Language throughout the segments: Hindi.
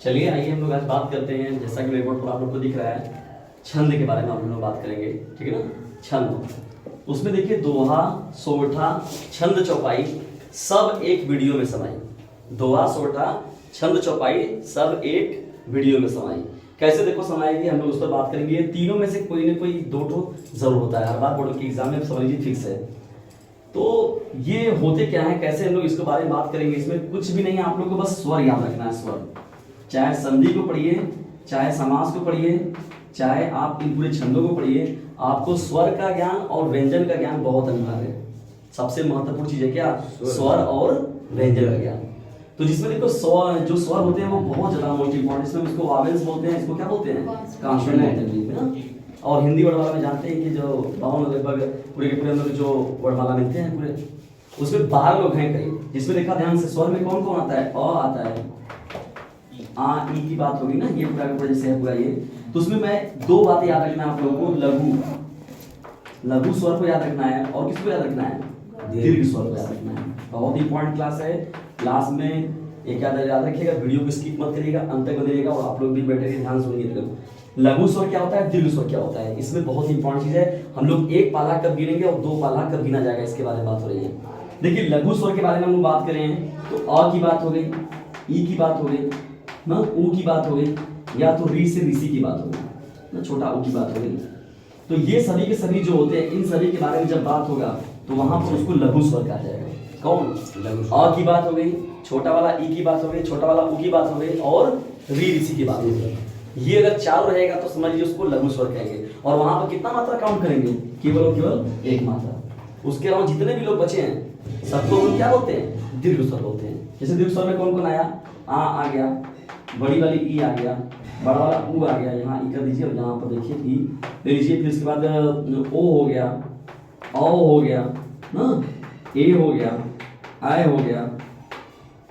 चलिए आइए हम लोग आज बात करते हैं, जैसा कि ब्लैक बोर्ड पर आप लोग को दिख रहा है, छंद के बारे में हम लोग बात करेंगे। ठीक है ना। छंद, उसमें देखिए दोहा, सोठा, छंद, चौपाई सब एक वीडियो में समाई। दोहा, सोठा, छंद, चौपाई सब एक वीडियो में समाई। कैसे देखो समाएगी, हम लोग उस पर बात करेंगे। तीनों में से कोई ना कोई दो ठो जरूर होता है, हर बार बोर्ड के एग्जाम में समझ लीजिए फिक्स है। तो ये होते क्या है, कैसे हम लोग इसके बारे में बात करेंगे। इसमें कुछ भी नहीं है, आप लोग को बस स्वर याद रखना है। स्वर, चाहे संधि को पढ़िए, चाहे समास को पढ़िए, चाहे आप इन पूरे छंदों को पढ़िए, आपको स्वर का ज्ञान और व्यंजन का ज्ञान बहुत अनिवार्य है। सबसे महत्वपूर्ण चीज है क्या, स्वर और व्यंजन का ज्ञान। तो जिसमें देखो स्वर, जो स्वर होते हैं वो बहुत ज्यादा मोस्ट इंपॉर्टेंट। इसमें इसको वावेल्स बोलते हैं, इसको क्या बोलते हैं, कॉन्सोनेंट बोलते हैं ना। और हिंदी वर्णमाला में जानते हैं कि जो 52 लगभग पूरे के पूरे हम लोग जो वर्णमाला मिलते हैं पूरे, उसमें 12 लोग हैं कई। जिसमें देखा ध्यान से, स्वर में कौन कौन आता है, अ आता है, आ ई की बात होगी ना, ये पूरा का पूरा जैसे है पूरा ये। तो उसमें मैं दो बातें याद रखना है आप लोगों को, लघु स्वर को याद रखना है और किसको याद रखना है, दीर्घ स्वर को याद रखना है। बहुत इंपॉर्टेंट क्लास है। क्लास में एक याद रखिएगा, वीडियो को स्किप मत करिएगा, अंत तक बनिएगा और आप लोग भी बैठे के ध्यान सुनिएगा। लघु स्वर क्या होता है, दीर्घ स्वर क्या होता है, इसमें बहुत इंपॉर्टेंट चीज है। हम लोग एक पाला कब गिनेंगे और दो पाला कब गिना जाएगा, इसके बारे में बात हो रही है। देखिए लघु स्वर के बारे में हम लोग बात करें तो अ की बात हो गई, ई की बात हो गई ना, ऊ की बात हो गई, या तो री से ऋषि की बात हो गई ना, छोटा ऊ की बात हो गई। तो ये सभी के सभी जो होते हैं, इन सभी के बारे में जब बात होगा तो वहां पर उसको लघु स्वर कहा जाएगा। कौन, अ की बात हो गई, छोटा वाला ई की बात हो गई, छोटा वाला ऊ की बात हो गई और री ऋषि की बात हो गई। ये अगर चार रहेगा तो समझ लीजिए उसको लघु स्वर कहेंगे। और वहां पर कितना मात्रा काउंट करेंगे, केवल और केवल एक मात्रा। उसके अलावा जितने भी लोग बचे हैं सबको हम क्या बोलते हैं, दीर्घ स्वर बोलते हैं। जैसे दीर्घ स्वर में कौन कौन आया, आ गया, बड़ी वाली ई आ गया, बड़ा वाला ऊ आ गया, यहाँ ई कर दीजिए और यहाँ पर देखिए ई ले लीजिए। फिर इसके बाद ओ हो गया, औ हो गया ना, ए हो गया, आय हो गया,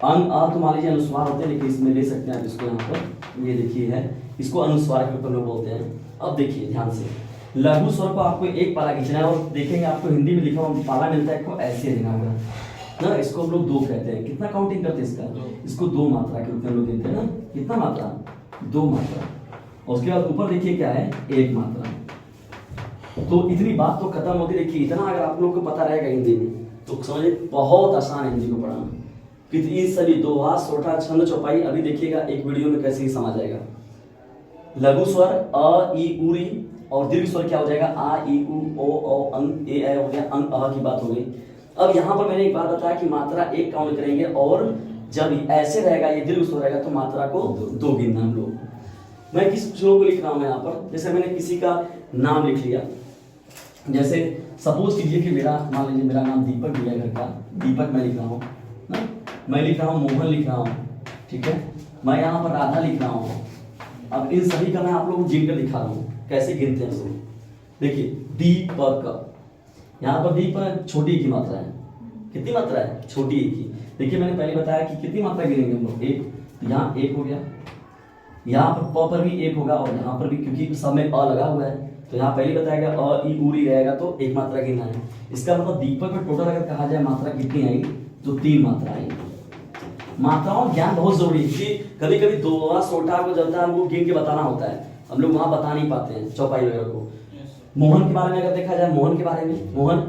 अन आ तो मान लीजिए अनुस्वार होते हैं, लेकिन इसमें ले सकते हैं आप इसको। यहाँ पर ये देखिए है, इसको अनुस्वार के ऊपर लोग बोलते हैं। अब देखिए ध्यान से, लघु स्वर को आपको एक पाला खींचना है और देखेंगे आपको हिंदी में लिखा हुआ पाला मिलता है, इसको ऐसे लिखना होगा ना। इसको हम लोग दो कहते हैं। कितना काउंटिंग करते हैं इसका, इसको दो मात्रा के रूप में लोग देते हैं ना। कितना मात्रा, दो मात्रा। और उसके बाद ऊपर देखिए क्या है, एक मात्रा। तो इतनी बात तो खत्म होती। देखिए इतना अगर आप लोग को पता रहेगा हिंदी में तो समझिए बहुत आसान है हिंदी को पढ़ाना। कितनी सभी दोहा, सोठा, छंद, चौपाई अभी देखिएगा एक वीडियो में कैसे ही समझ जाएगा। लघु स्वर अ ई उ री और दीर्घ स्वर क्या हो जाएगा, आ ई उ ओ औ अं ए ऐ हो गया, अं अ की बात हो गई। अब यहाँ पर मैंने एक बात बताया कि मात्रा एक काउंट करेंगे और जब ऐसे रहेगा ये दीर्घ स्वर रहेगा तो मात्रा को दो गिनना हम लोग। मैं किस चीजों को लिख रहा हूँ यहाँ पर, जैसे मैंने किसी का नाम लिख लिया। जैसे सपोज कीजिए कि मेरा, मान लीजिए मेरा नाम दीपक दिया घर का, दीपक मैं लिख रहा हूँ ना, मैं लिख रहा हूँ मोहन लिख रहा हूँ, ठीक है। मैं यहाँ पर राधा लिख रहा हूँ। अब इन सभी का मैं आप लोगों को गिन कर दिखा रहा हूँ कैसे गिनते हैं लोग। देखिए दीपक, यहाँ पर दीपक छोटी की मात्रा है। कितनी मात्रा है, छोटी एक की। देखिए मैंने पहले बताया कि कितनी मात्रा गिनेंगे हम लोग, एक। तो यहाँ एक हो गया, यहाँ पर प पर भी एक होगा और यहाँ पर भी, क्योंकि सब में अ लगा हुआ है तो यहाँ पहले बताया गया अ ई उ री रहेगा तो एक मात्रा गिनना है। इसका मतलब दीपक में टोटल अगर कहा जाए मात्रा कितनी आएगी तो 3 मात्रा आएगी। मात्राओं का ज्ञान बहुत जरूरी है क्योंकि कभी कभी दोहा, सोठा को जलता है, हमको गिन के बताना होता है, हम लोग वहां बता नहीं पाते हैं चौपाई वगैरह को। मोहन के बारे में अगर देखा जाए, मोहन के बारे में, मोहन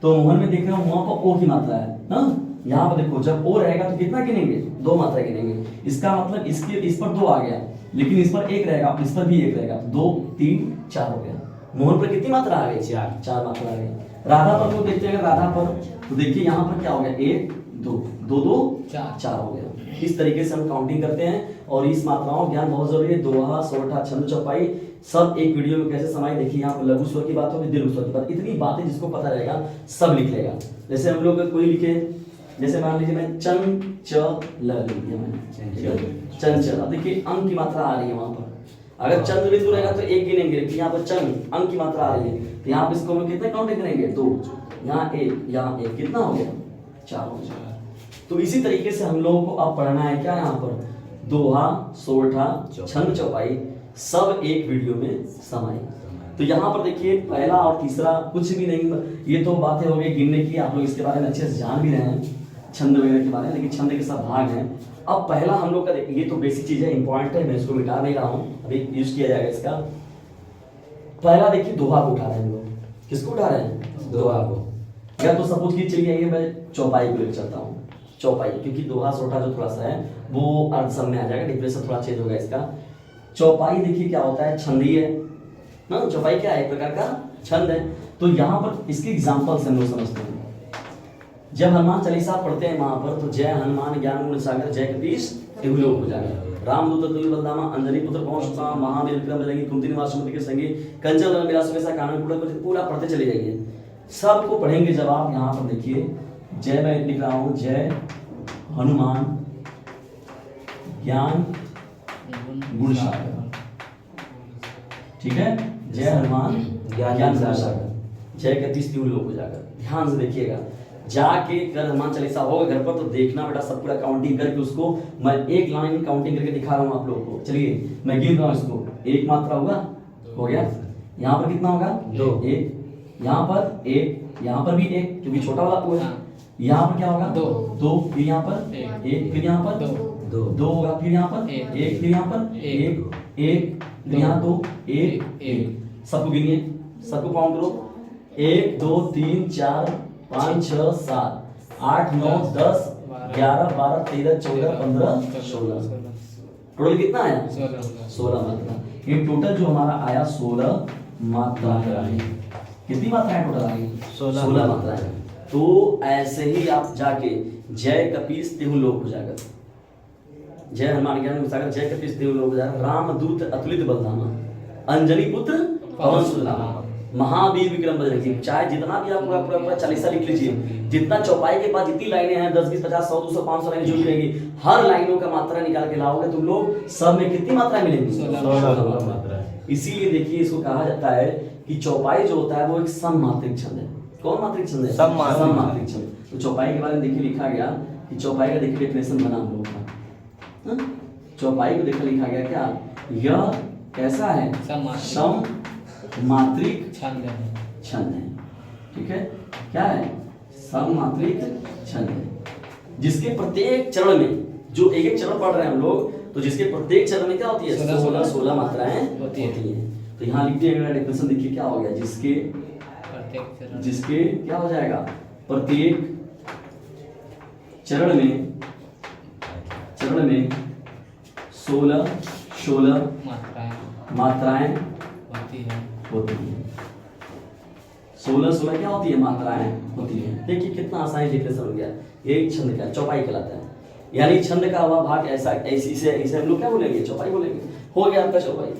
तो मोहन में देख रहे हो वहां पर ओ की मात्रा है ना। यहाँ पर देखो जब ओ रहेगा तो कितना गिनेंगे, दो मात्रा गिनेंगे। इसका मतलब इसके इस पर दो आ गया, लेकिन इस पर एक रहेगा, इस पर भी एक रहेगा, 2 3 4 हो गया। मोहन पर कितनी मात्रा आ गई, चार मात्रा आ गई। राधा पर तो देखते हैं, राधा पर तो देखिए यहाँ पर क्या हो गया, 1 2 2 2 4 हो गया। इस तरीके से हम काउंटिंग करते हैं और इस मात्राओं का ज्ञान बहुत जरूरी है। दोहा, सोठा, छंद, चौपाई सब एक वीडियो में कैसे समाई। देखिए यहाँ पर लघु स्वर की बात होगी, दीर्घ स्वर की बात, इतनी बातें जिसको पता रहेगा सब लिख लेगा। जैसे हम लोग कोई लिखे, जैसे मान लीजिए मैं चंचल लिख दिया मैंने, चंचल। अब देखिए अंक की मात्रा आ रही है वहां पर, अगर चंद्र बिंदु रहेगा तो एक गिनेंगे, लेकिन यहाँ पर चंद अंक की मात्रा आ रही है तो यहाँ पर इसको हम कितने काउंट करेंगे, 2, यहाँ 1, यहाँ 1, कितना हो गया, 4 हो गया। तो इसी तरीके से हम लोगों को अब पढ़ना है क्या, यहाँ पर दोहा, सोठा, छंद, चौपाई सब एक वीडियो में समाई। तो यहाँ पर देखिए पहला और तीसरा कुछ भी नहीं, ये तो बातें हो गई गिनने की, आप लोग इसके बारे में अच्छे से जान भी रहे हैं। छंद वगैरह के बारे में, लेकिन छंद के सब भाग हैं। अब पहला हम लोग का देखिए, ये तो बेसिक चीज है, इंपॉर्टेंट है, मैं इसको मिटा नहीं रहा हूँ, अभी यूज किया जाएगा इसका। पहला देखिए दोहा को उठा रहे हैं हम लोग। किसको उठा रहे हैं? दोहा को। या तो सपोज की चलिए ये मैं चौपाई को लेकर चलता हूँ, चौपाई, क्योंकि दोहा सोटा जो थोड़ा सा है वो अर्ध सम में आ जाएगा, डिप्रेशन थोड़ा चेंज होगा इसका। चौपाई देखिए क्या होता है, छंदी है ना, चौपाई क्या है, एक प्रकार का छंद है। तो यहाँ पर इसकी एग्जाम्पल से हम लोग समझते हैं। जब हनुमान चालीसा पढ़ते हैं वहां पर, तो जय हनुमान ज्ञान गुण सागर जय कपीस तिहु लोक उजागर, रामदूत अतुल्य बलधामा अंजनी पुत्र पवन सुत महावीर विक्रम बजरंगी कुंती निवास सुमति के संगी कंचन वरण विलास सुबेसा कानन पूरा पढ़ते चले जाइए। सबको पढ़ेंगे जब आप यहाँ पर देखिए, जय मैं लिख रहा हूँ, जय हनुमान ज्ञान गुण सागर, ठीक है, जय हनुमान ज्ञान गुण सागर जय कपीस तिहु लोक उजागर। ध्यान से देखिएगा, जाके कर हनुमान चालीसा होगा घर पर तो देखना बेटा, सब पूरा काउंटिंग करके उसको मैं एक लाइन काउंटिंग करके दिखा रहा हूँ आप लोगों को। चलिए मैं गिन रहा हूँ इसको, एक मात्रा होगा, हो गया, यहाँ पर कितना होगा, दो, एक, यहाँ पर एक, यहाँ पर भी एक क्योंकि छोटा वाला आपको है, यहाँ पर क्या होगा, दो, फिर यहाँ पर एक, फिर यहाँ पर दो होगा, फिर यहाँ पर एक, फिर यहाँ पर एक, फिर यहाँ दो, एक, सबको गिनिए, सबको काउंट करो, 1 2 3 4 5 6 7 8 9 10 11 12 13 14 15 16। टोटल कितना आया, 16 मात्रा। ये टोटल जो हमारा आया 16 मात्रा है। कितनी मात्राएं टोटल आई, 16 मात्राएं। तो ऐसे ही आप जाके जय कपीस तिहु लोक उजागर, जय हनुमान ज्ञान गुण सागर जय कपीस तिहु लोक उजागर, रामदूत अतुलित बलधामा अंजनी पुत्र पवन सुत नामा महावीर विक्रम बजरंगी। चाहे जितना भी आप पूरा चालीसा लिख लीजिए, जितना चौपाई के बाद जितनी लाइनें हैं 10 20 50 100 200 500 लाइनें जो भी रहेगी, हर लाइनों का मात्रा निकाल के लाओगे तुम लोग, सब में कितनी मात्रा मिलेगी, 16 मात्रा। इसीलिए देखिए इसको कहा जाता है कि चौपाई जो होता है वो एक सममात्रिक छंद है। कौन मात्रिक छंद है, सममात्रिक छंद। तो चौपाई के बारे में देखिए लिखा गया कि चौपाई का देखिए डेफिनेशन बना हम लोग का, चौपाई को देखिए लिखा गया क्या, यह कैसा है, सम मात्रिक छंद है, ठीक है, क्या है, सममात्रिक छंद है, जिसके प्रत्येक चरण में, जो एक एक चरण पढ़ रहे हैं हम लोग, तो जिसके प्रत्येक चरण में क्या होती है, 16 मात्राएं होती हैं। तो यहाँ लिख दिया डेफिनेशन देखिए क्या हो गया, जिसके क्या हो जाएगा, प्रत्येक चरण में 16 मात्राएं होती है। 16 क्या होती है, मात्राएं होती है। देखिए कितना आसान डेफिनेशन हो गया, ये छंद का चौपाई कहलाता है। यानी छंद का हुआ भाग ऐसा, इसे हम लोग क्या बोलेंगे, चौपाई बोलेंगे। हो गया आपका चौपाई,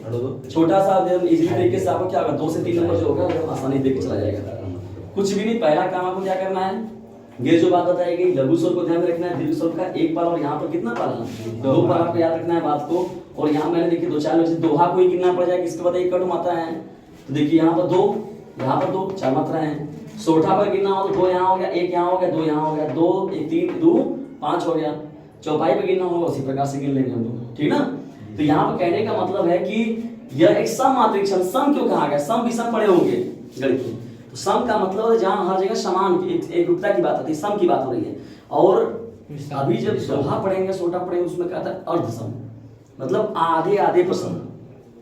छोटा सा इजीली तरीके से आपको क्या होगा, 2 से 3 नंबर जो होगा आसानी देके चला जाएगा। कुछ भी नहीं, पहला काम आपको क्या करना है, ये जो बात बताई गई लघु स्वर को ध्यान में रखना है, दीर्घ स्वर का एक पाला, और यहाँ पर कितना पाला, 2 पाला आपको याद रखना है बात को। और यहाँ मैंने देखिए 2 4 में से दोहा को ही गिनना पड़ जाएगा, इसके बाद एक कट मात्रा है, तो देखिए यहाँ पर 2, यहाँ पर 2, 4 मात्रा है। सोठा पर गिनना हो तो 2 यहाँ हो गया, 1 यहाँ हो गया, 2 यहाँ हो गया, 2 1 3 2 5 हो गया। चौपाई पे गिनना होगा उसी प्रकार से गिन लेंगे हम लोग, ठीक ना। तो यहाँ पर कहने का मतलब है कि यह एक सममात्रिक छंद। सम क्यों कहा गया, सम विषम पढ़े होंगे गणित में, तो सम का मतलब है जहाँ हर जगह समान एक रूपता की बात आती है, सम की बात हो रही है। और अभी जब दोहा पढ़ेंगे, सोटा पढ़ेंगे, उसमें कहता है अर्धसम, मतलब आधे आधे प्रसम,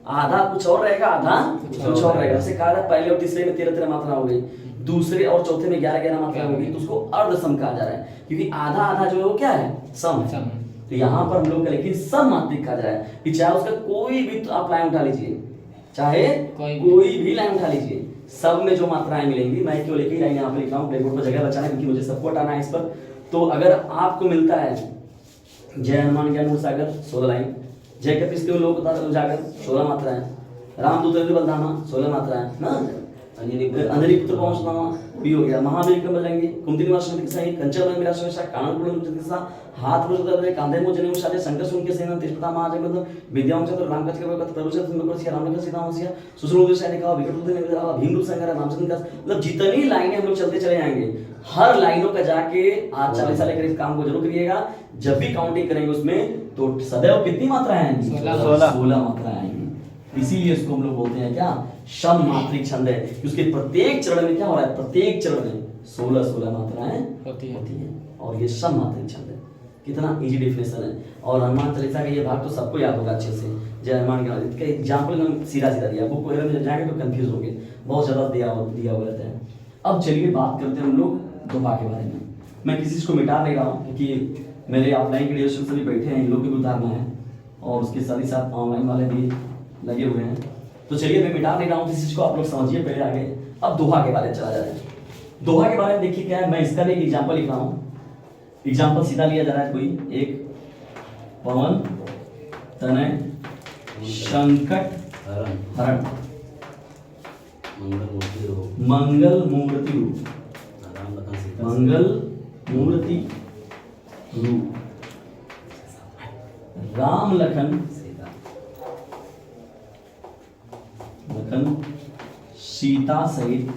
आधा कुछ और रहेगा, आधा कुछ और रहेगा। जैसे कहा था पहले और तीसरे में 13 मात्रा हो गई, दूसरे और चौथे में 11 मात्रा होगी, तो उसको अर्धसम कहा जा रहा है, क्योंकि आधा आधा जो है वो क्या है, सम है। तो यहाँ पर हम लोग का लेकिन सममात्रिक कहा जा रहा है कि चाहे उसका कोई भी तो आप लाइन उठा लीजिए, चाहे कोई भी लाइन उठा लीजिए, सब में जो मात्राएं मिलेंगी। मैं क्यों लेके लाइन यहाँ पे लिखा हूँ, ब्लैकबोर्ड पर जगह बचाना, क्योंकि मुझे सबको हटाना है इस पर। तो अगर आपको मिलता है जय हनुमान ज्ञान गुण सागर 16 लाइन, जय कपीस तिहु लोक उजागर 16 मात्राएं, रामदूत अतुलित बलधामा 16 मात्राएं ना, अंजनी पुत्र पवन सुत नामा भी हो गया, महावीर विक्रम बजरंगी कुंती निवास सुमति के संगी कंचन वरण विलास सुबेसा कानन कुंडल कुंचित केसा हाथ में सुदर्शन कांधे में जनेऊ साजे शंकर सुन के सेना तिष्ठता महाजगत विद्यावंश चंद्र राम कच के कथ प्रभुचंद्र सुंदर सिया राम सीता वंशिया सुश्रुत सैनिक का विकट रूप निवेदा भीम रूप संहार रामचंद्र का। मतलब जितनी लाइनें हम लोग चलते चले जाएंगे, हर लाइनों का जाके आज 40 साल के इस काम को जरूर करिएगा। जब भी काउंटिंग करेंगे उसमें तो सदैव कितनी मात्राएं आएंगी, 16 मात्राएं आएंगी। इसीलिए इसको हम लोग बोलते हैं क्या, सममात्रिक छंद है। उसके प्रत्येक चरण में क्या हो रहा है, प्रत्येक चरण में 16 मात्राएं होती हैं और ये सब मात्रिक छंद है। कितना इजी डेफिनेशन है। और हनुमान चालीसा का ये भाग तो सबको याद होगा अच्छे से। जय हनुमान के एग्जाम्पल हम सीधा दिया, बुक वगैरह में जाएंगे तो कंफ्यूज होंगे, बहुत ज़्यादा दिया हुआ रहता है। अब चलिए बात करते हैं हम लोग दोहा के बारे में। मैं किसी चीज़ को मिटा नहीं रहा हूँ क्योंकि मेरे ऑफलाइन के लिए सभी बैठे हैं, इन लोग की भी उदाहरण है और उसके साथ ही साथ ऑनलाइन वाले भी लगे हुए हैं। तो चलिए मैं मिटा नहीं रहा हूँ किसी चीज़ को, आप लोग समझिए पहले आगे। अब दोहा के बारे में चला जाए। दोहा के बारे में देखिए क्या है, मैं इसका भी एक एग्जाम्पल लिख रहा हूँ। एग्जाम्पल सीधा लिया जा रहा है, कोई एक पवन तनय संकट हरण मंगल मूर्ति रूप राम लखन सीता सहित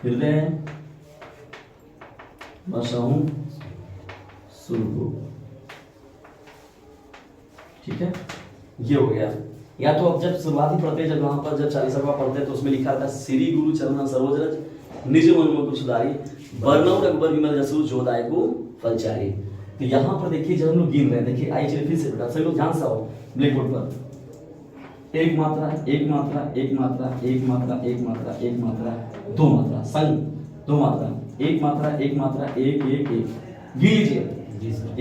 हृदय बसहु सुरभु। ठीक है, ये हो गया। या तो अब जब शुरुआती पढ़ते हैं, जब वहां पर जब 40वां पढ़ते हैं तो उसमें लिखा था श्री गुरु चरण सरोज रज निज मन मुकुर सुधारी वर्णव रघुबर विमल जसु जो दायको फलचारी। तो यहाँ पर देखिए जब हम लोग गिन रहे हैं, देखिए आई चलिए फिर से बेटा सभी लोग ध्यान से आओ ब्लैक बोर्ड पर। एक मात्रा एक मात्रा एक मात्रा एक मात्रा एक मात्रा एक मात्रा दो मात्रा संग दो मात्रा एक मात्रा एक मात्रा एक एक एक गिन लीजिए।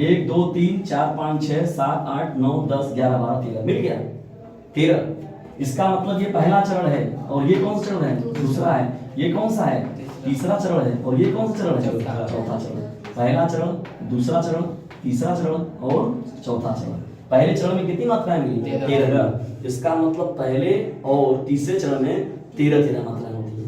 1 2 3 4 5 6 7 8 9 10 11 12 13 मिल गया 13। इसका मतलब ये पहला चरण है और ये कौन सा चरण है, दूसरा है। ये कौन सा है, तीसरा चरण है। और ये कौन सा चरण है, चौथा चरण। पहला चरण, दूसरा चरण, तीसरा चरण और चौथा चरण। पहले चरण में कितनी मात्राएं मिली, 13। इसका मतलब पहले और तीसरे चरण में 13 मात्राएं होती है।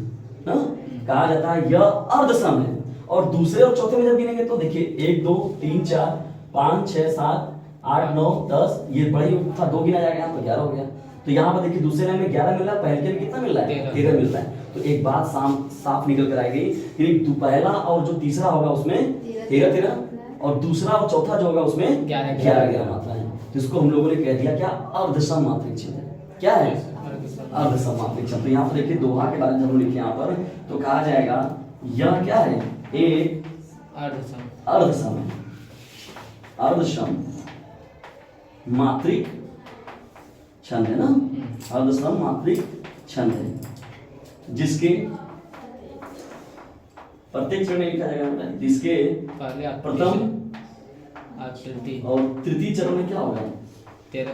कहा जाता है यह अर्धसम है। और दूसरे और चौथे में जब गिनेंगे तो देखिए 1 2 3 4 5 6 7 8 9 10, ये बड़ी था 2 गिना जाएगा तो 11 हो गया। तो यहाँ पर देखिए दूसरे लाइन में 11 मिल रहा है, पहले के में कितना मिल रहा है, 13 मिल रहा है। तो एक बात साफ निकल कर आएगी कि पहला और जो तीसरा होगा उसमें 13 और दूसरा और चौथा जो होगा उसमें 11 मात्रा है। तो इसको हम लोगों ने कह दिया क्या, अर्धसम मात्रिक छंद है। क्या है, अर्धसम मात्रिक छंद। तो यहाँ पर देखिए दोहा के बारे में जब हम लिखे यहाँ पर तो कहा जाएगा यह क्या है, एक अर्धसम है, अर्धसम मात्रिक छंद है ना, अर्धसम मात्रिक छंद है जिसके प्रत्येक चरण में लिखा जाएगा, जिसके प्रथम और तृतीय चरण में क्या होगा, 13।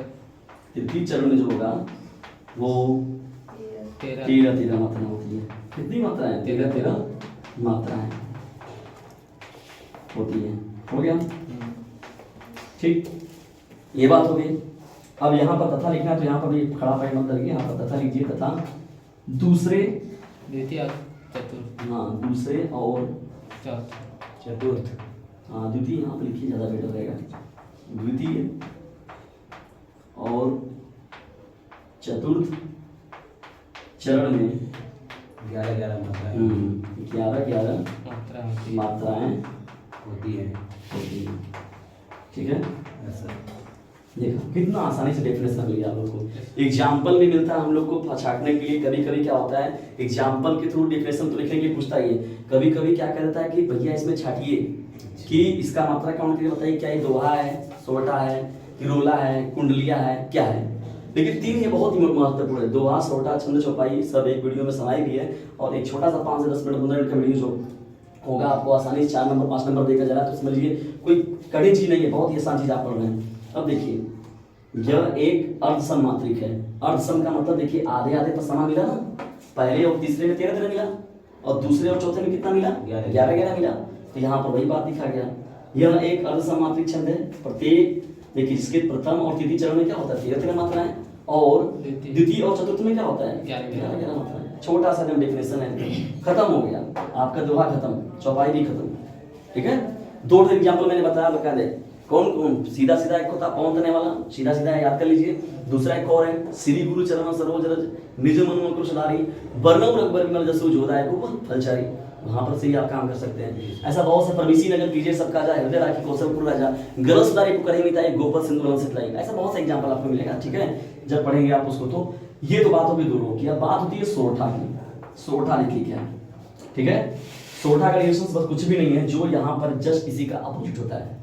तृतीय चरण में जो होगा वो 13 मात्राएं होती है। कितनी मात्राएं, 13 मात्राएं होती है। हो गया, ठीक, ये बात हो गई। अब यहाँ पर तथा लिखना है तो यहाँ पर भी खड़ा पैर मत करिए, यहाँ पर तथा लीजिए। तथा दूसरे, द्वितीय, चतुर्थ। हाँ, दूसरे और चतुर्थ। हाँ, द्वितीय यहाँ पर लिखिए, ज़्यादा बेटर रहेगा। द्वितीय और चतुर्थ चरण में 11 मात्राएं 11 मात्राएं होती है। ठीक है, देखो कितना आसानी से डेफिनेशन मिल गया आप लोग को। एग्जाम्पल भी मिलता है हम लोग को छाटने के लिए। कभी कभी क्या होता है, एग्जाम्पल के थ्रू डेफिनेशन तो लिखने के लिए पूछता ही है। कभी कभी क्या कहता है कि भैया इसमें छाटिए कि इसका मात्रा काउंट करके बताइए, क्या ये दोहा है, सोटा है, किरोला है, कुंडलिया है, क्या है। लेकिन 3 ये बहुत ही महत्वपूर्ण है, दोहा, सोटा, छंद, चौपाई, सब एक वीडियो में समाई भी है। और एक छोटा सा 5 से 10 मिनट 15 मिनट का वीडियो जो होगा आपको आसानी से 4 नंबर 5 नंबर देखा जा रहा है, तो समझिए कोई कठिन चीज नहीं है, बहुत ही आसान चीज आप पढ़ रहे हैं। अब देखिए यह एक अर्धसम मात्रिक है। अर्धसम का मतलब देखिए आधे आधे पर समा मिला ना, पहले और तीसरे में 13 मिला और दूसरे और चौथे में कितना मिला, 11 मिला। तो यहाँ पर वही बात दिखा गया, यह एक अर्धसम मात्रिक छंद है। प्रत्येक देखिए जिसके प्रथम और तृतीय चरण में क्या होता है, 13 मात्राएं, और द्वितीय और चतुर्थ में क्या होता है, 11 मात्राएं। छोटा सा डेफिनेशन है, खत्म हो गया आपका दोहा, खत्म, चौपाई भी खत्म। ठीक है, 2 एग्जाम्पल मैंने बताया, बता दे कौन कौन। सीधा सीधा एक होता पवन तने वाला, सीधा सीधा याद कर लीजिए। दूसरा एक और है श्री गुरु चरण सरोज रज निज मन मुकुर सुधारी वर्णव रघुबर विमल जसु जो दायको फलचारी। वहां पर से ही आप काम कर सकते हैं। ऐसा बहुत से परमिशी नगर कीजिए सबका जा हृदय राखी कौशलपुर राजा गरज सुधारी पुकारे मिताई गोपद सिंधु से लाई। ऐसा बहुत सा एग्जांपल आपको मिलेगा। ठीक है, जब पढ़ेंगे आप उसको। तो ये तो बात होगी दोनों की। अब बात होती है सोरठा की। सोठा लिख लिया है, ठीक है। सोठा का रिलेशन बस कुछ भी नहीं है, जो यहाँ पर जस्ट इसी का अपोजिट होता है।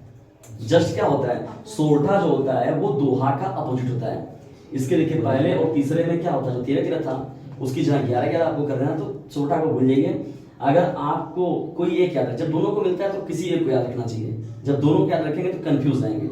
जस्ट क्या होता है, सोठा जो होता है वो दोहा का अपोजिट होता है। इसके देखिए पहले और तीसरे में क्या होता है, जो 13-13 था उसकी जगह 11-11 आपको कर देना, तो सोठा को भूल जाइए। अगर आपको कोई एक याद रखे, जब दोनों को मिलता है तो किसी एक को याद रखना चाहिए, जब दोनों को याद रखेंगे तो कंफ्यूज रहेंगे।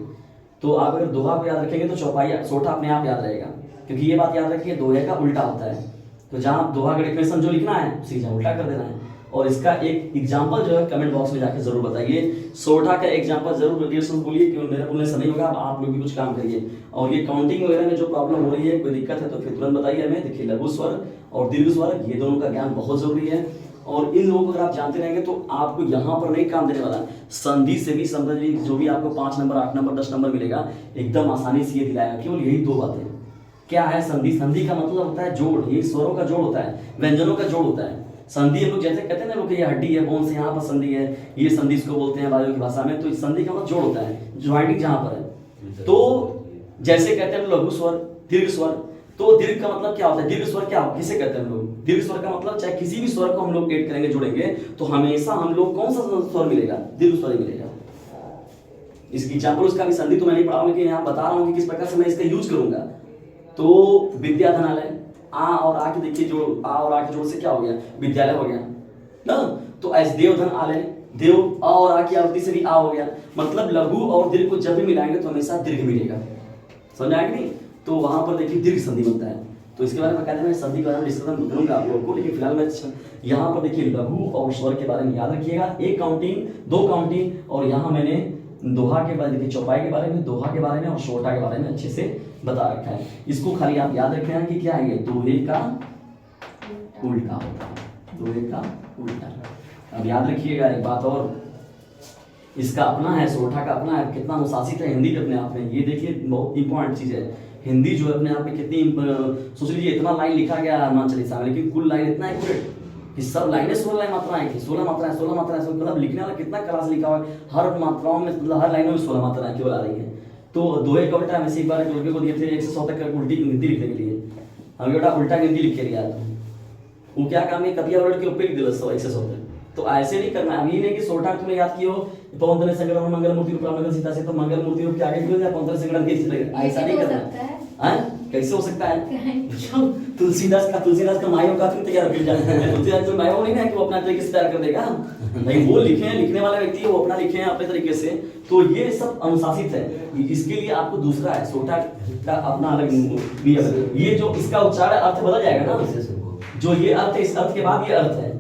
तो आप अगर दोहा को याद रखेंगे तो चौपाई सोठा अपने आप याद रहेगा, क्योंकि ये बात याद रखिए दोहे का उल्टा होता है। तो जहाँ दोहा का डेफिनेशन जो लिखना है उसी जगह उल्टा कर देना है। और इसका एक एग्जाम्पल जो है कमेंट बॉक्स में जाकर जरूर बताइए। सोठा का एग्जाम्पल जरूर रिलेशन बोलिए, क्योंकि मेरे बोलने से नहीं होगा, आप लोग भी कुछ काम करिए। और ये काउंटिंग वगैरह में जो प्रॉब्लम हो रही है, कोई दिक्कत है तो फिर तुरंत बताइए हमें। देखिए लघु स्वर और दीर्घ स्वर ये दोनों का ज्ञान बहुत जरूरी है, और इन लोगों को अगर आप जानते रहेंगे तो आपको यहाँ पर नहीं काम देने वाला। संधि से भी समझिए, जो भी आपको 5 नंबर 8 नंबर 10 नंबर मिलेगा एकदम आसानी से ये दिलाएगा। केवल यही 2 बातें। क्या है संधि? संधि का मतलब होता है जोड़, ये स्वरों का जोड़ होता है, व्यंजनों का जोड़ होता है। संधि हम लोग जैसे कहते हैं ना लोग, ये हड्डी है, बोन से यहाँ पर संधि है, ये संधि इसको बोलते हैं वायु की भाषा में। तो इस संधि का मतलब जोड़ होता है, ज्वाइंटिंग जहाँ पर है। तो जैसे कहते हैं लघु स्वर, दीर्घ स्वर, तो दीर्घ का मतलब क्या होता है, दीर्घ स्वर क्या किसे कहते हैं हम लोग? दीर्घ स्वर का मतलब चाहे किसी भी स्वर को हम लोग ऐड करेंगे, जोड़ेंगे, तो हमेशा हम लोग कौन सा स्वर मिलेगा? दीर्घ स्वर ही मिलेगा। इसकी एग्जाम्पल उसका भी संधि तो मैं नहीं पढ़ाऊंगा, लेकिन यहाँ बता रहा हूँ कि किस प्रकार से मैं इसका यूज करूंगा। तो विद्याधनालय, आ और आ के देखिए, जो आ और आ के जोड़ से क्या हो गया? विद्यालय हो गया ना। तो ऐसे देवधन आलय, देव आ और आ की आवृत्ति से भी आ हो गया। मतलब लघु और दीर्घ को जब भी मिलाएंगे तो हमेशा दीर्घ मिलेगा, समझ आएगा नहीं? तो वहां पर देखिए दीर्घ संधि बनता है। तो इसके बारे में कहते हैं संधि के बारे में डिस्कशन करूंगा आप लोगों को, लेकिन फिलहाल मैं यहाँ पर देखिए लघु और स्वर के बारे में याद रखिएगा। 1 काउंटिंग, 2 काउंटिंग, और यहाँ मैंने दोहा के बारे में, चौपाई के बारे में, दोहा के बारे में और सोठा के बारे में अच्छे से बता रखा है। इसको खाली आप याद रखना कि क्या है, ये दोहे का उल्टा होता है, दोहे का उल्टा। अब याद रखिएगा एक बात और, इसका अपना है, सोठा का अपना है, कितना अनुशासित है हिंदी अपने आप में। ये देखिए बहुत इंपॉर्टेंट चीज है, हिंदी जो है अपने आप में कितनी, सोच लीजिए इतना लाइन लिखा गया हनुमान चालीसा में, लेकिन कुल लाइन इतना एक्यूरेट कि सब लाइनें 16 मात्राएं थी, 16 मात्राएं, 16 मात्राएं, मतलब लिखने वाला कितना कला से लिखा हुआ है। हर मात्राओं में, मतलब हर लाइनों में 16 मात्राएं केवल आ रही है। तो दोहे का उल्टा वैसे एक बार एक लड़के को दिए थे 1 से 100 तक उल्टी गिनती लिखने के लिए, हम बेटा उल्टा गिनती लिख के लिया था। वो क्या काम है, कपिया उलट के ऊपर लिख दिया 100 से 100 तक। तो ऐसे नहीं करना है। ये नहीं कि सोठा तुमने याद किया हो पवन तनय संग्रह मंगल मूर्ति रूप मंगल सीता से, तो मंगल मूर्ति रूप के आगे क्यों जाए, पवन तनय संग्रह के ऐसा नहीं करना है। कैसे हो सकता है? तुलसीदास का मायो का तुम तैयार कर जाए, तुलसीदास तो मायो नहीं ना कि वो अपना तरीके से तैयार कर देगा, नहीं, वो लिखे, लिखने वाला व्यक्ति है, वो अपना लिखे हैं अपने तरीके से। तो ये सब अनुशासित है। इसके लिए आपको दूसरा है, सोठा का अपना अलग भी है। ये जो इसका उच्चारण अर्थ बदल जाएगा ना, जो ये अर्थ है, इस अर्थ के बाद ये अर्थ है,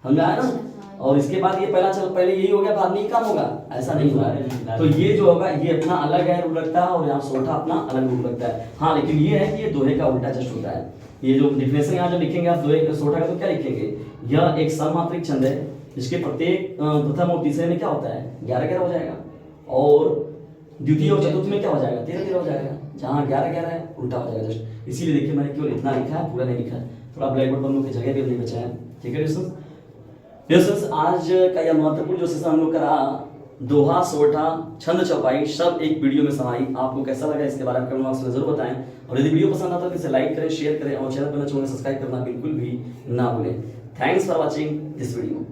समझ आया ना? और इसके बाद ये पहले यही हो गया, बाद में काम होगा, ऐसा नहीं हुआ। तो ये जो होगा ये अपना अलग है रूप लगता है, और यहाँ सोठा अपना अलग रूप लगता है। हाँ, लेकिन ये है कि ये दोहे का उल्टा जस्ट होता है। ये जो डिफिनेशन यहाँ जो लिखेंगे आप दोहे सोठा का, तो क्या लिखेंगे? यह एक सममात्रिक छंद है, जिसके प्रत्येक प्रथम और तीसरे में क्या होता है? 11-11 हो जाएगा, और द्वितीय और चतुर्थ में क्या हो जाएगा? 13-13 हो जाएगा। जहाँ 11-11 है उल्टा हो जाएगा जस्ट। इसीलिए देखिए मैंने केवल इतना लिखा है, पूरा नहीं लिखा है, थोड़ा ब्लैक बोर्ड पर हम लोग की जगह भी नहीं बचा है। ठीक है दोस्तों, आज का यह महत्वपूर्ण जो सेशन हम लोग करा, दोहा, सोठा, छंद, चौपाई, सब एक वीडियो में समाई। आपको कैसा लगा इसके बारे में कमेंट बॉक्स में जरूर बताएं, और यदि वीडियो पसंद आता है तो इसे लाइक करें, शेयर करें, और चैनल पर नए सब्सक्राइब करना बिल्कुल भी ना भूलें। Thanks for watching this video.